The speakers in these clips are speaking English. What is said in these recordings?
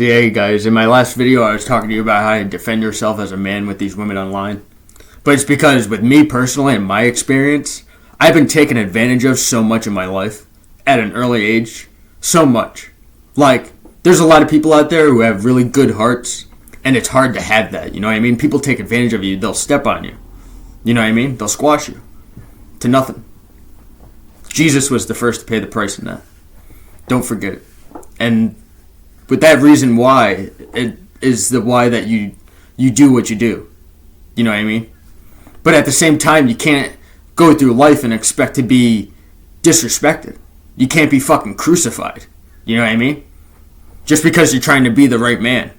So yeah, you guys, in my last video I was talking to you about how to defend yourself as a man with these women online. But it's because with me personally and my experience, I've been taken advantage of so much in my life at an early age. So much. Like, there's a lot of people out there who have really good hearts, and it's hard to have that, you know what I mean? People take advantage of you, they'll step on you. You know what I mean? They'll squash you to nothing. Jesus was the first to pay the price in that. Don't forget it. And with that reason why, it is the why that you do what you do. You know what I mean? But at the same time, you can't go through life and expect to be disrespected. You can't be fucking crucified. You know what I mean? Just because you're trying to be the right man.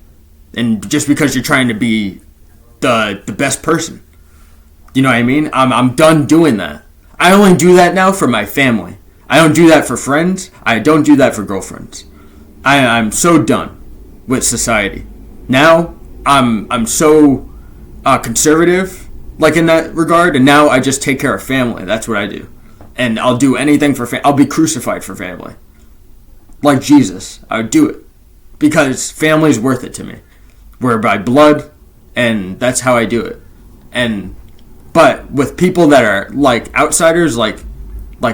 And just because you're trying to be the best person. You know what I mean? I'm done doing that. I only do that now for my family. I don't do that for friends. I don't do that for girlfriends. I'm so done with society. Now, I'm so conservative, like in that regard, and now I just take care of family. That's what I do. And I'll do anything for family. I'll be crucified for family. Like Jesus, I would do it. Because family's worth it to me. We're by blood, and that's how I do it. But with people that are like outsiders, like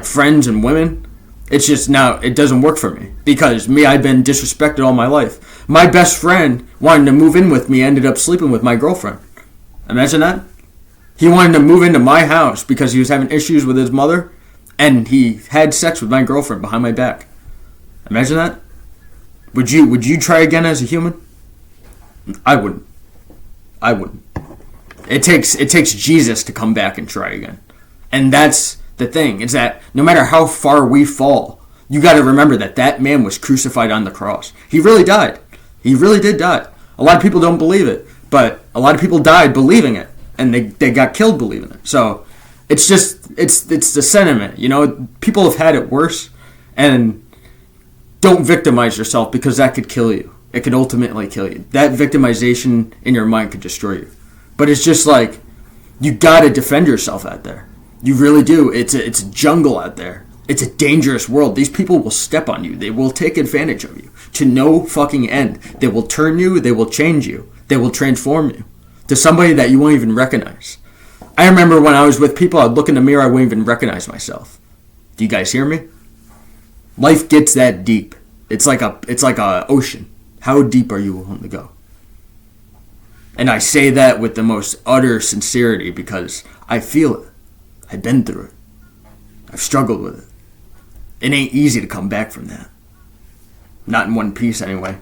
friends and women, it's just now, it doesn't work for me. Because me, I've been disrespected all my life. My best friend wanted to move in with me, ended up sleeping with my girlfriend. Imagine that. He wanted to move into my house because he was having issues with his mother, and he had sex with my girlfriend behind my back. Imagine that. Would you try again as a human? I wouldn't. It takes Jesus to come back and try again. And that's the thing, is that no matter how far we fall, you got to remember that man was crucified on the cross. He really died. He really did die. A lot of people don't believe it, but a lot of people died believing it, and they got killed believing it. So it's the sentiment, you know. People have had it worse, and don't victimize yourself, because that could kill you. It could ultimately kill you. That victimization in your mind could destroy you. But it's just like, you gotta defend yourself out there. You really do. It's a jungle out there. It's a dangerous world. These people will step on you. They will take advantage of you to no fucking end. They will turn you. They will change you. They will transform you to somebody that you won't even recognize. I remember when I was with people, I'd look in the mirror, I wouldn't even recognize myself. Do you guys hear me? Life gets that deep. It's like a ocean. How deep are you willing to go? And I say that with the most utter sincerity because I feel it. I've been through it. I've struggled with it. It ain't easy to come back from that. Not in one piece anyway.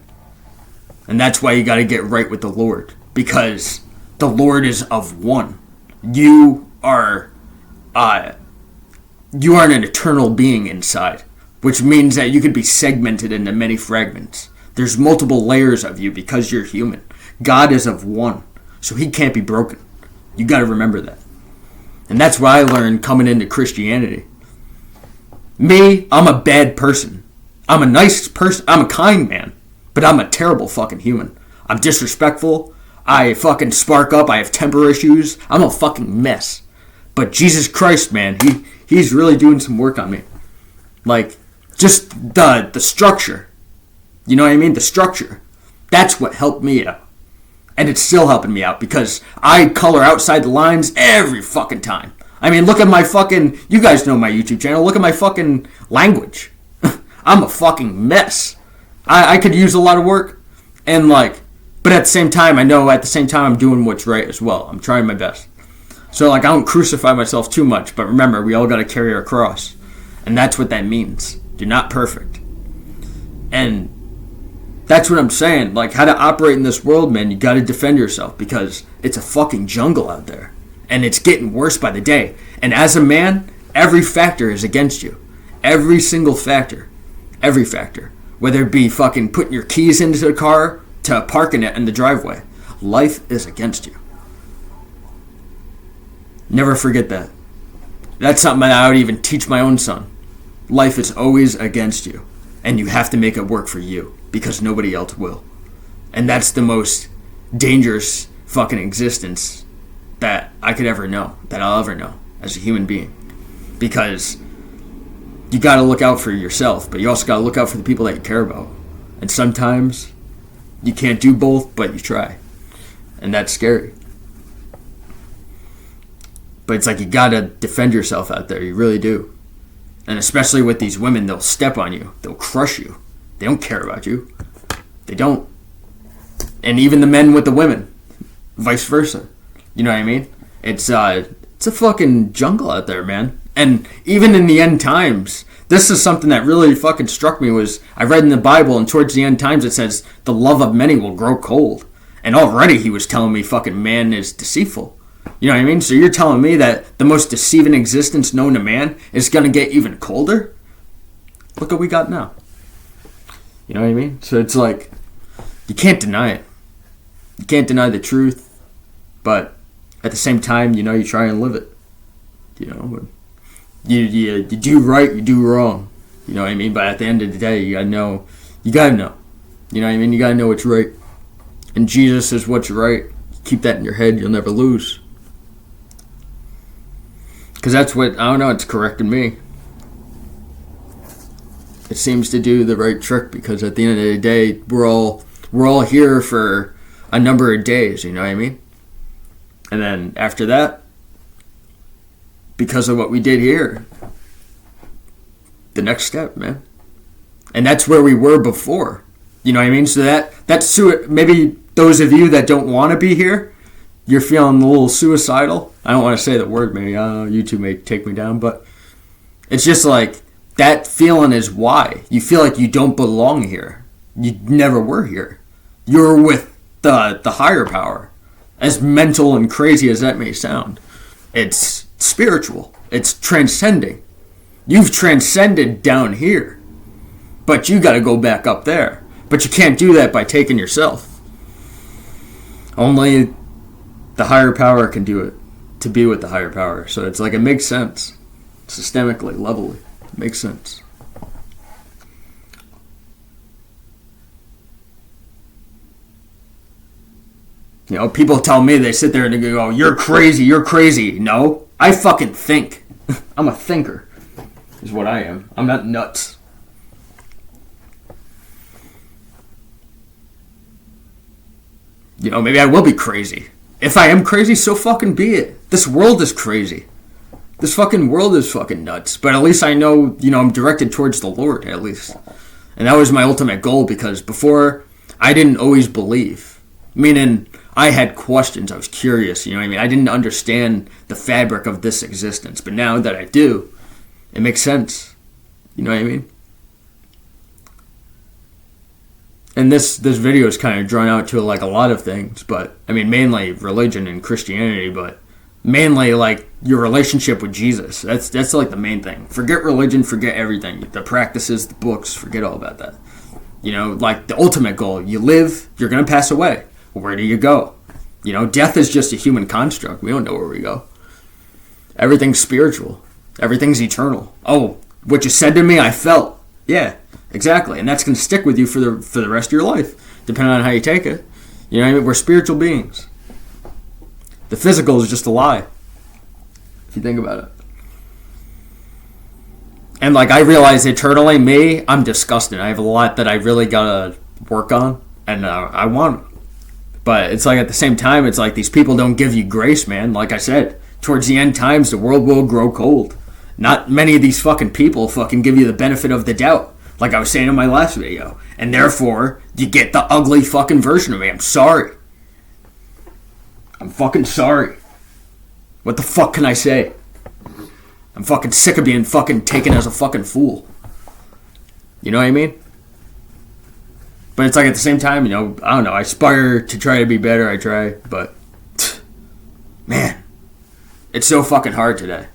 And that's why you got to get right with the Lord. Because the Lord is of one. You are an eternal being inside. Which means that you could be segmented into many fragments. There's multiple layers of you because you're human. God is of one, so he can't be broken. You got to remember that. And that's what I learned coming into Christianity. Me, I'm a bad person. I'm a nice person. I'm a kind man, but I'm a terrible fucking human. I'm disrespectful. I fucking spark up. I have temper issues. I'm a fucking mess. But Jesus Christ, man, he's really doing some work on me. Like, just the structure. You know what I mean? The structure. That's what helped me out. And it's still helping me out because I color outside the lines every fucking time. I mean, look at my fucking... You guys know my YouTube channel. Look at my fucking language. I'm a fucking mess. I could use a lot of work. And like... But at the same time, I know at the same time I'm doing what's right as well. I'm trying my best. So like, I don't crucify myself too much. But remember, we all got to carry our cross. And that's what that means. You're not perfect. And that's what I'm saying. Like, how to operate in this world, man, you gotta defend yourself because it's a fucking jungle out there. And it's getting worse by the day. And as a man, every factor is against you. Every single factor. Every factor. Whether it be fucking putting your keys into the car to parking it in the driveway. Life is against you. Never forget that. That's something that I would even teach my own son. Life is always against you. And you have to make it work for you. Because nobody else will. And that's the most dangerous fucking existence that I could ever know. That I'll ever know. As a human being. Because you gotta look out for yourself. But you also gotta look out for the people that you care about. And sometimes You can't do both, but you try. And that's scary. But it's like you gotta defend yourself out there. You really do. And especially with these women, they'll step on you. They'll crush you. They don't care about you. They don't. And even the men with the women. Vice versa. You know what I mean? It's a fucking jungle out there, man. And even in the end times, this is something that really fucking struck me was I read in the Bible, and towards the end times it says the love of many will grow cold. And already he was telling me fucking man is deceitful. You know what I mean? So you're telling me that the most deceiving existence known to man is going to get even colder? Look what we got now. You know what I mean? So it's like, you can't deny it. You can't deny the truth. But at the same time, you try and live it. You do right, you do wrong. You know what I mean? But at the end of the day, you gotta know. You gotta know. You know what I mean? You gotta know what's right. And Jesus is what's right. Keep that in your head. You'll never lose. Because that's what, I don't know, it's correcting me. It seems to do the right trick, because at the end of the day, we're all here for a number of days, you know what I mean? And then after that, because of what we did here, the next step, man. And that's where we were before. You know what I mean? So that's maybe those of you that don't want to be here, you're feeling a little suicidal. I don't want to say the word, maybe. I don't know, YouTube may take me down, but it's just like that feeling is why. You feel like you don't belong here. You never were here. You're with the higher power. As mental and crazy as that may sound, it's spiritual. It's transcending. You've transcended down here, but you got to go back up there. But you can't do that by taking yourself. Only the higher power can do it, to be with the higher power. So it's like, it makes sense. Systemically, levelly. It makes sense. People tell me, they sit there and they go, you're crazy. No, I fucking think. I'm a thinker, is what I am. I'm not nuts. Maybe I will be crazy. If I am crazy, so fucking be it. This world is crazy. This fucking world is fucking nuts. But at least I know, I'm directed towards the Lord, at least. And that was my ultimate goal, because before, I didn't always believe. Meaning, I had questions. I was curious, you know what I mean? I didn't understand the fabric of this existence. But now that I do, it makes sense. You know what I mean? And this video is kind of drawn out to like a lot of things, but I mean mainly religion and Christianity, but mainly like your relationship with Jesus. That's like the main thing. Forget religion, forget everything. The practices, the books, forget all about that. Like the ultimate goal. You live, you're gonna pass away. Where do you go? Death is just a human construct. We don't know where we go. Everything's spiritual. Everything's eternal. Oh, what you said to me, I felt. Yeah. Exactly, and that's going to stick with you for the rest of your life, depending on how you take it. You know what I mean? We're spiritual beings. The physical is just a lie, if you think about it. And like I realize eternally, I'm disgusting. I have a lot that I really got to work on, and I want. But it's like at the same time, it's like these people don't give you grace, man. Like I said, towards the end times, the world will grow cold. Not many of these fucking people fucking give you the benefit of the doubt. Like I was saying in my last video. And therefore, you get the ugly fucking version of me. I'm sorry. I'm fucking sorry. What the fuck can I say? I'm fucking sick of being fucking taken as a fucking fool. You know what I mean? But it's like at the same time, I don't know. I aspire to try to be better. I try. But, man, it's so fucking hard today.